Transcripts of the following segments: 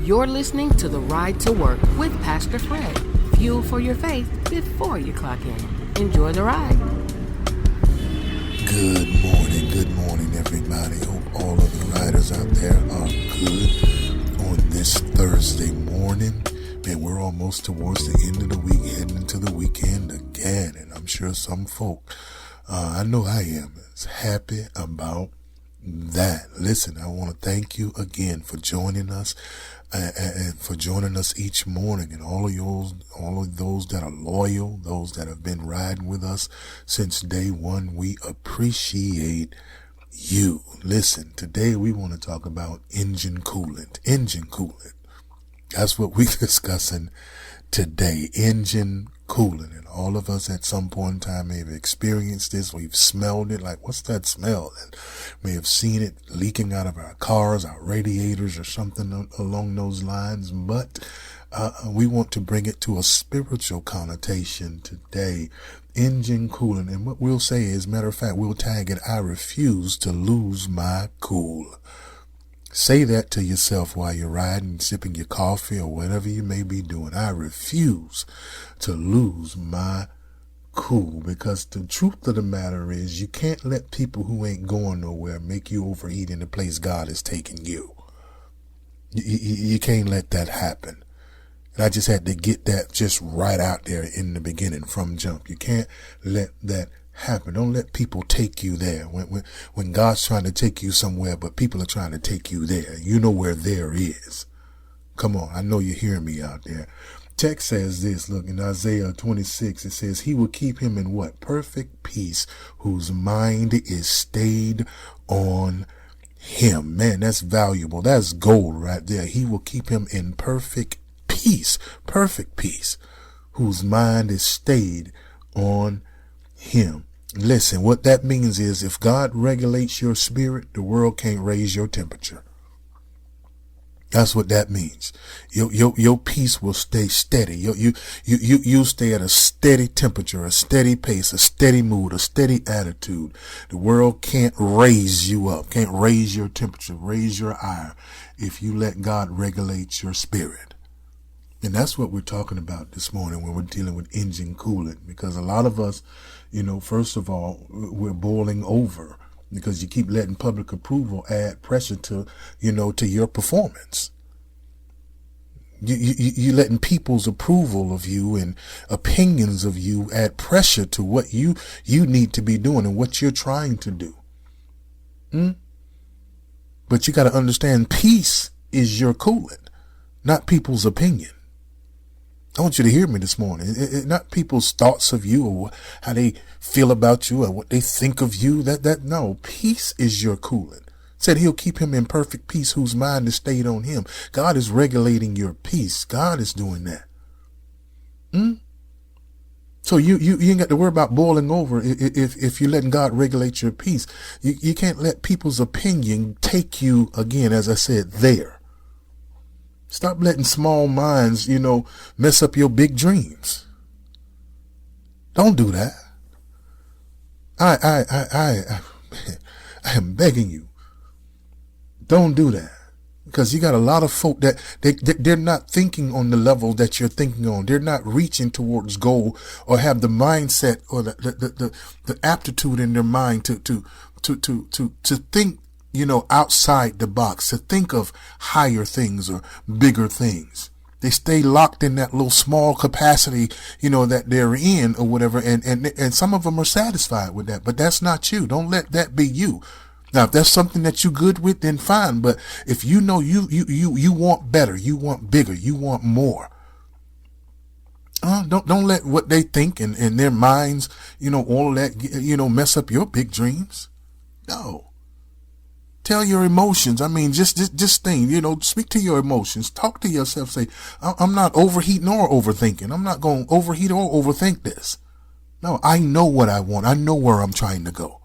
You're listening to The Ride to Work with Pastor Fred. Fuel for your faith before you clock in. Enjoy the ride. Good morning, everybody. Hope all of the riders out there are good on this Thursday morning. Man, we're almost towards the end of the week, heading into the weekend again, and I'm sure some folk, I know I am, is happy about that. Listen, I want to thank you again for joining us and for joining us each morning, and all of those that are loyal, those that have been riding with us since day one. We appreciate you. Listen, today we want to talk about engine coolant. That's what we're discussing today. Engine coolant. And all of us at some point in time may have experienced this. We've smelled it. Like, what's that smell? And may have seen it leaking out of our cars, our radiators, or something along those lines. But we want to bring it to a spiritual connotation today. Engine coolant. And what we'll say is, matter of fact, we'll tag it, I refuse to lose my cool. Say that to yourself while you're riding, sipping your coffee or whatever you may be doing. I refuse to lose my cool, because the truth of the matter is you can't let people who ain't going nowhere make you overeat in the place God is taking you. You can't let that happen. And I just had to get that just right out there in the beginning from jump. You can't let that happen. Don't let people take you there when God's trying to take you somewhere, but people are trying to take you there. You know where there is. Come on. I know you hear me out there. Text says this, look, in Isaiah 26, it says, he will keep him in what? Perfect peace, whose mind is stayed on him. Man, that's valuable. That's gold right there. He will keep him in perfect peace, whose mind is stayed on him. Listen, what that means is if God regulates your spirit, the world can't raise your temperature. That's what that means. Your peace will stay steady. You stay at a steady temperature, a steady pace, a steady mood, a steady attitude. The world can't raise you up, can't raise your temperature, raise your ire if you let God regulate your spirit. And that's what we're talking about this morning when we're dealing with engine coolant, because a lot of us, first of all, we're boiling over because you keep letting public approval add pressure to your performance. You letting people's approval of you and opinions of you add pressure to what you need to be doing and what you're trying to do. But you got to understand, peace is your coolant, not people's opinion. I want you to hear me this morning. Not people's thoughts of you or how they feel about you or what they think of you. No, peace is your coolant. Said he'll keep him in perfect peace whose mind is stayed on him. God is regulating your peace. God is doing that. So you ain't got to worry about boiling over if you're letting God regulate your peace. You can't let people's opinion take you, again, as I said, there. Stop letting small minds, mess up your big dreams. Don't do that. I am begging you. Don't do that. Because you got a lot of folk that they're not thinking on the level that you're thinking on. They're not reaching towards goal or have the mindset or the aptitude in their mind to think, outside the box, to think of higher things or bigger things. They stay locked in that little small capacity, that they're in or whatever. And some of them are satisfied with that, but that's not you. Don't let that be you. Now, if that's something that you're good with, then fine. But if you want better, you want bigger, you want more. Don't let what they think and their minds, all that, mess up your big dreams. No. Tell your emotions. I mean, just think, speak to your emotions. Talk to yourself. Say, I'm not overheating or overthinking. I'm not going to overheat or overthink this. No, I know what I want. I know where I'm trying to go.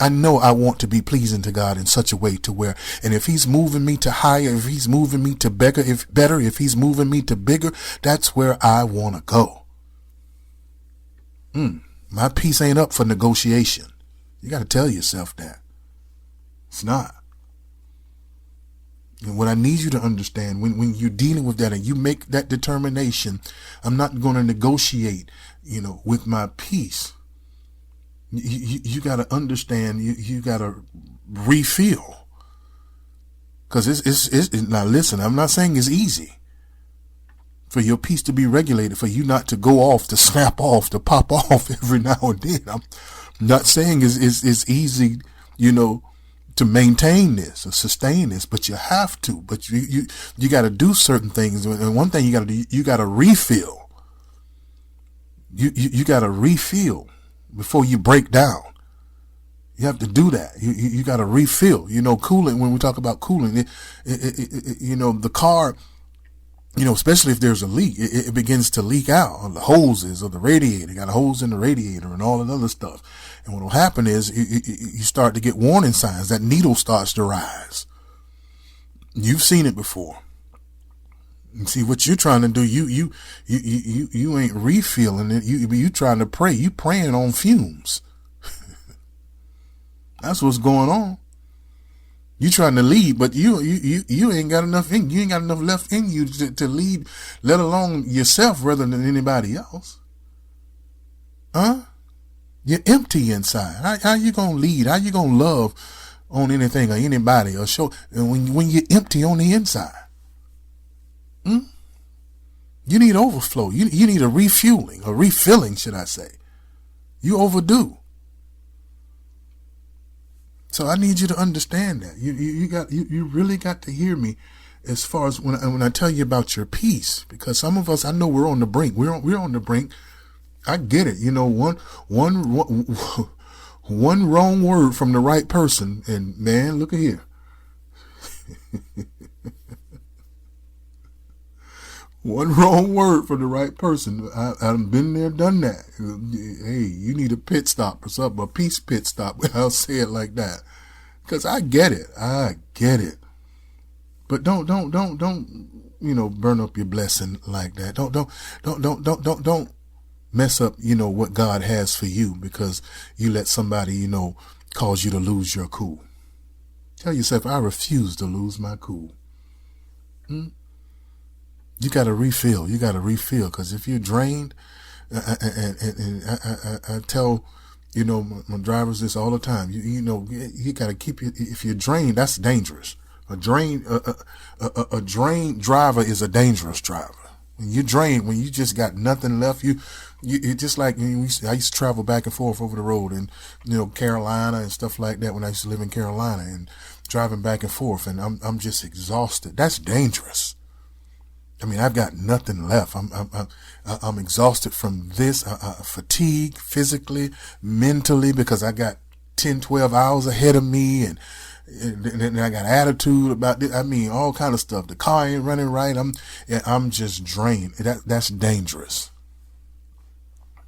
I know I want to be pleasing to God in such a way to where, and if he's moving me to higher, if he's moving me to better, if he's moving me to bigger, that's where I want to go. My peace ain't up for negotiation. You got to tell yourself that. It's not. And what I need you to understand, when you're dealing with that and you make that determination, I'm not going to negotiate, with my peace. You got to understand, you got to refill. Because it's now listen, I'm not saying it's easy for your peace to be regulated, for you not to go off, to snap off, to pop off every now and then. I'm not saying it's easy, to maintain this or sustain this, but you have to. But you got to do certain things, and one thing you got to do, you got to refill. You got to refill before you break down. You have to do that. You got to refill. Coolant. When we talk about coolant, the car, especially if there's a leak, it begins to leak out on the hoses of the radiator. You got a hose in the radiator and all that other stuff. And what will happen is you start to get warning signs. That needle starts to rise. You've seen it before. And see what you're trying to do. You ain't refilling it. You trying to pray. You praying on fumes. That's what's going on. You trying to lead, but you ain't got enough in you. Ain't got enough left in you to lead, let alone yourself rather than anybody else. Huh? You're empty inside. How you gonna lead? How you gonna love on anything or anybody or show when you're empty on the inside? You need overflow. You need a refueling, a refilling, should I say? You overdue. So I need you to understand that. You really got to hear me as far as when I tell you about your peace, because some of us, I know we're on the brink. We're on the brink. I get it. One wrong word from the right person, and man, look at here. One wrong word from the right person. I've been there, done that. Hey, you need a pit stop or something, a peace pit stop. I'll say it like that, because I get it. But don't burn up your blessing like that. Don't mess up, what God has for you because you let somebody, cause you to lose your cool. Tell yourself, I refuse to lose my cool. You got to refill. Because if you're drained, and I tell, my drivers this all the time. You got to keep it. If you're drained, that's dangerous. A drained driver is a dangerous driver. When you drain, when you just got nothing left, it's just like I used to travel back and forth over the road, and Carolina and stuff like that. When I used to live in Carolina and driving back and forth, and I'm just exhausted. That's dangerous. I mean, I've got nothing left. I'm exhausted from this, fatigue physically, mentally, because I got 10, 12 hours ahead of me, and I got attitude about this. I mean, all kind of stuff. The car ain't running right. I'm just drained. That's dangerous.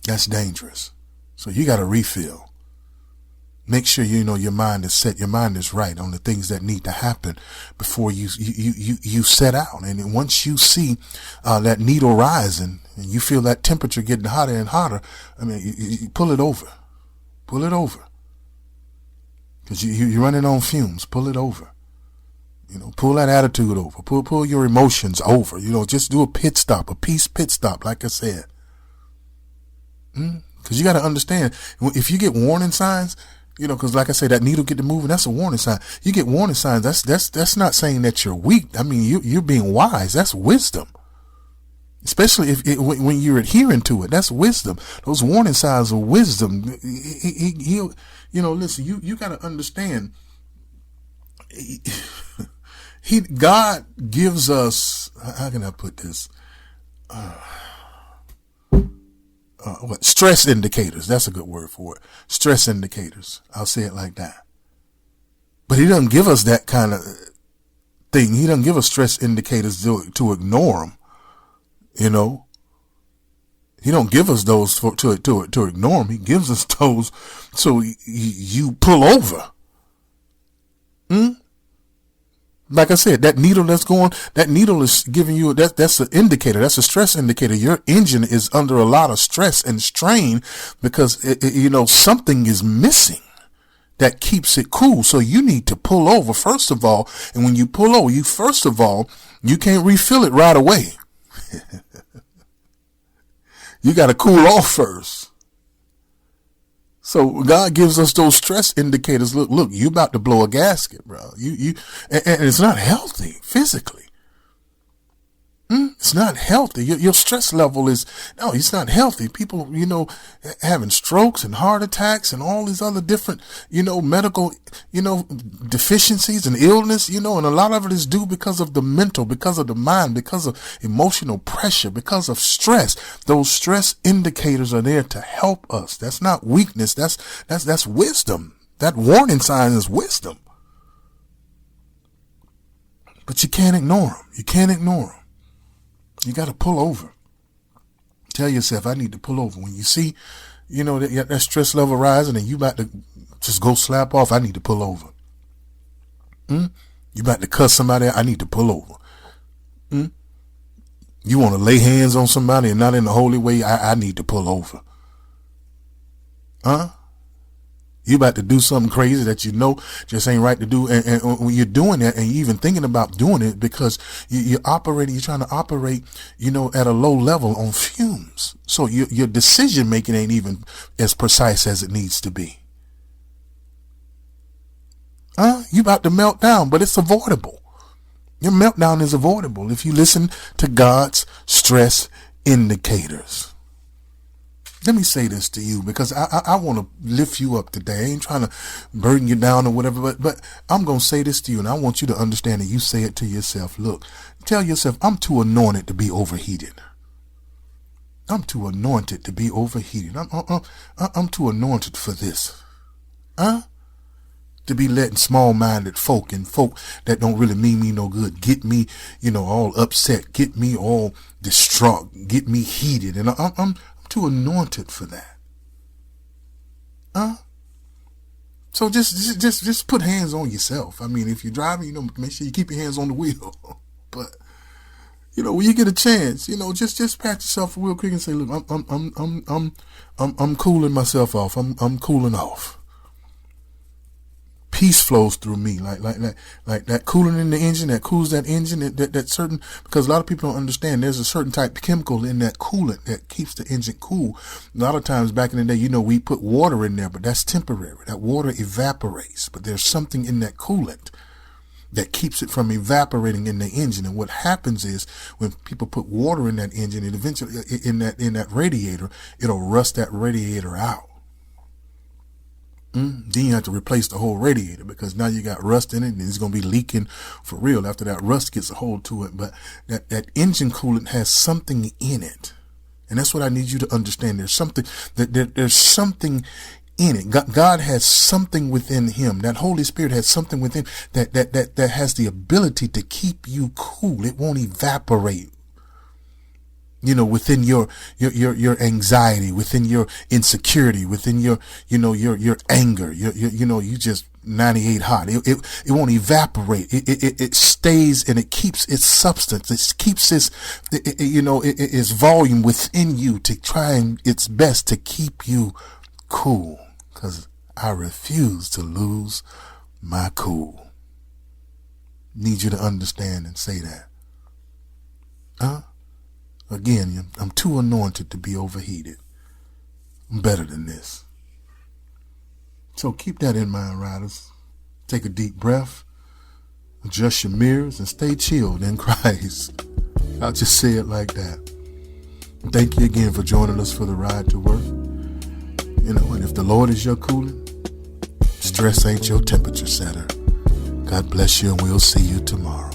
That's dangerous. So you got to refill. Make sure your mind is set, your mind is right on the things that need to happen before you set out. And once you see that needle rising and you feel that temperature getting hotter and hotter, I mean, you pull it over. Pull it over. Because you're running on fumes. Pull it over. Pull that attitude over. Pull your emotions over. Just do a pit stop, a peace pit stop, like I said. Because you got to understand, if you get warning signs, because like I say, that needle get to moving, that's a warning sign. You get warning signs, that's not saying that you're weak. I mean, you're being wise. That's wisdom. Especially when you're adhering to it, that's wisdom. Those warning signs are wisdom. Listen, you got to understand. God gives us, how can I put this? Stress indicators. That's a good word for it. Stress indicators. I'll say it like that. But he doesn't give us that kind of thing. He doesn't give us stress indicators to ignore them. He don't give us those to ignore them. He gives us those so you pull over. Like I said, that needle is giving you, that's an indicator. That's a stress indicator. Your engine is under a lot of stress and strain because, something is missing. that keeps it cool. So you need to pull over first of all. And when you pull over, you can't refill it right away. You got to cool off first. So God gives us those stress indicators. Look, you about to blow a gasket, bro. And it's not healthy physically. It's not healthy. Your stress level it's not healthy. People, having strokes and heart attacks and all these other different, medical, deficiencies and illness, and a lot of it is due because of the mental, because of the mind, because of emotional pressure, because of stress. Those stress indicators are there to help us. That's not weakness. That's wisdom. That warning sign is wisdom. But you can't ignore them. You can't ignore them. You got to pull over. Tell yourself, I need to pull over. When you see, that stress level rising and you about to just go slap off, I need to pull over. You about to cuss somebody out, I need to pull over. You want to lay hands on somebody and not in the holy way, I need to pull over. You about to do something crazy that just ain't right to do. And when you're doing that and you're even thinking about doing it because you're trying to operate, at a low level on fumes. So your decision making ain't even as precise as it needs to be. You about to melt down, but it's avoidable. Your meltdown is avoidable if you listen to God's stress indicators. Let me say this to you because I want to lift you up today. I ain't trying to burden you down or whatever, but I'm going to say this to you and I want you to understand that you say it to yourself. Look, tell yourself, I'm too anointed to be overheated. I'm too anointed to be overheated. I'm too anointed for this. To be letting small-minded folk and folk that don't really mean me no good get me, all upset, get me all distraught, get me heated. And I'm too anointed for that. So just put hands on yourself. I mean, if you're driving, make sure you keep your hands on the wheel. But when you get a chance, just pat yourself real quick and say, look, I'm cooling myself off. I'm cooling off. Peace flows through me, like that coolant in the engine that cools that engine. That certain, because a lot of people don't understand. There's a certain type of chemical in that coolant that keeps the engine cool. A lot of times back in the day, we put water in there, but that's temporary. That water evaporates, but there's something in that coolant that keeps it from evaporating in the engine. And what happens is when people put water in that engine, it eventually in that radiator, it'll rust that radiator out. Then you have to replace the whole radiator because now you got rust in it and it's going to be leaking for real after that rust gets a hold to it. But that engine coolant has something in it. And that's what I need you to understand. There's something there's something in it. God has something within him. That Holy Spirit has something within that has the ability to keep you cool. It won't evaporate. Within your anxiety, within your insecurity, within your anger, you just 98 hot. It won't evaporate. It stays and it keeps its substance. It keeps its volume within you to try its best to keep you cool. Cause I refuse to lose my cool. Need you to understand and say that. Again, I'm too anointed to be overheated. I'm better than this. So keep that in mind, riders. Take a deep breath, adjust your mirrors, and stay chilled in Christ. I'll just say it like that. Thank you again for joining us for the ride to work. And if the Lord is your coolant, stress ain't your temperature setter. God bless you, and we'll see you tomorrow.